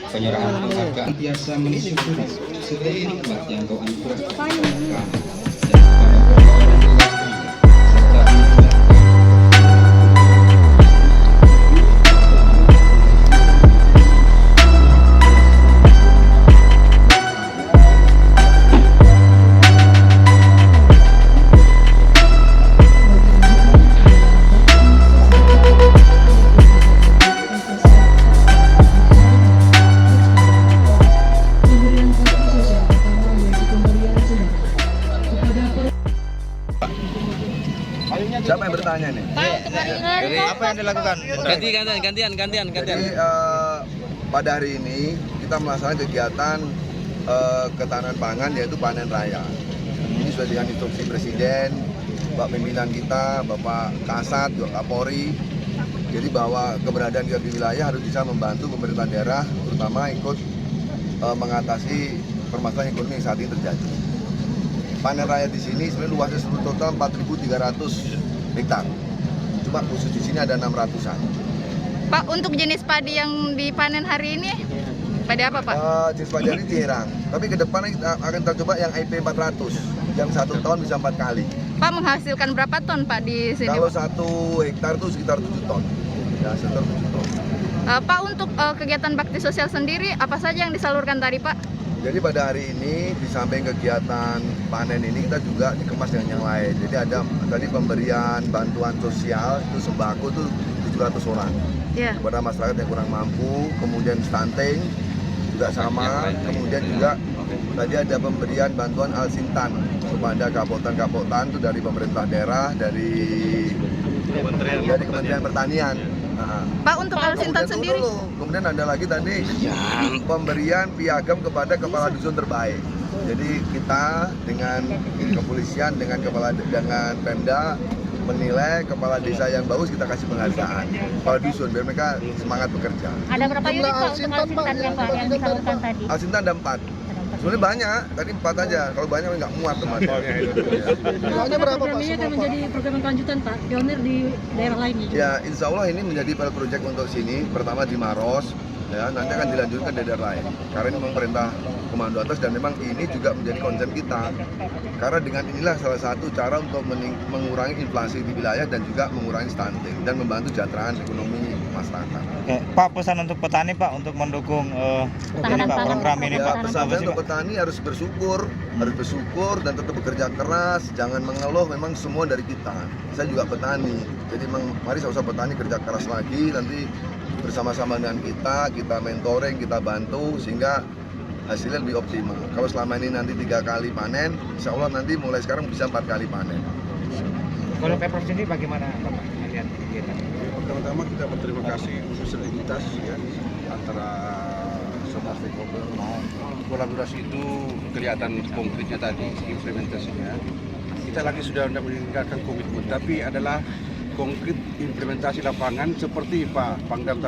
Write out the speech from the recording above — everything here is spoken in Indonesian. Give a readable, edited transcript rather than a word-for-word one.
Penyerahan penghargaan biasa mensyukuri segala nikmat yang kau anugerahkan Siapa yang bertanya nih? Jadi apa yang dilakukan? Gantian. Jadi pada hari ini kita melaksanakan kegiatan ketahanan pangan yaitu panen raya. Ini sudah dengan instruksi Presiden, Bapak pimpinan kita, Bapak Kasat, Bapak Kapolri. Jadi bahwa keberadaan kita di wilayah harus bisa membantu pemerintah daerah, terutama ikut mengatasi permasalahan ekonomi yang saat ini terjadi. Panen raya di sini sebenarnya luasnya seluruh total 4.300 hektar. Cuma khusus di sini ada 600-an. Pak, untuk jenis padi yang dipanen hari ini, padi apa Pak? Jenis padi ini Cirang. Tapi ke depan kita akan coba yang IP 400, yang 1 tahun bisa 4 kali. Pak, menghasilkan berapa ton Pak di sini? Kalau 1 hektar itu sekitar 7 ton. Ya, sekitar 7 ton. Pak, untuk kegiatan bakti sosial sendiri, apa saja yang disalurkan tadi Pak? Jadi pada hari ini di samping kegiatan panen ini kita juga dikemas dengan yang lain. Jadi ada tadi pemberian bantuan sosial itu sembako itu 700 orang kepada masyarakat yang kurang mampu, kemudian stunting juga sama, kemudian juga tadi ada pemberian bantuan Al-Sintan kepada kapotan itu dari pemerintah daerah, dari Kementerian Pertanian. Pak, untuk Al-Sintan sendiri? Kemudian ada lagi tadi pemberian piagam kepada kepala dusun terbaik. Jadi kita dengan kepolisian, dengan Pemda menilai kepala desa yang bagus, kita kasih penghargaan kepala dusun biar mereka semangat bekerja. Ada berapa unit Pak untuk Al-Sintan yang disalurkan tadi? Al-Sintan ada 4. Sebenarnya banyak, tadi 4 aja. Kalau banyak nggak muat teman. Jumlahnya berapa Pak? Ini akan menjadi program kelanjutan Pak, pionir di daerah lainnya juga. Ya, insya Allah ini menjadi pilot project untuk sini. Pertama di Maros, ya nanti akan dilanjutkan di daerah lain. Karena ini memang perintah komando atas dan memang ini juga menjadi konsen kita. Karena dengan inilah salah satu cara untuk mengurangi inflasi di wilayah dan juga mengurangi stunting dan membantu kesejahteraan ekonomi masyarakat. Oke, Pak, pesan untuk petani Pak untuk mendukung program ini Ya, Pak. pesan saya untuk petani harus bersyukur dan tetap bekerja keras, jangan mengeluh, memang semua dari kita. Saya juga petani, jadi memang mari sama-sama petani kerja keras lagi, nanti bersama-sama dengan kita mentoring, kita bantu sehingga hasilnya lebih optimal. Kalau selama ini nanti 3 kali panen, insya Allah nanti mulai sekarang bisa 4 kali panen. Kalau Pemprov sini bagaimana Bapak melihat kegiatan? Pertama-tama kita berterima kasih untuk soliditas ya antara semua stakeholder. Kolaborasi itu kelihatan konkretnya tadi, implementasinya. Kita lagi sudah meninggalkan komitmen, tapi adalah konkret implementasi lapangan seperti Pak Pangdam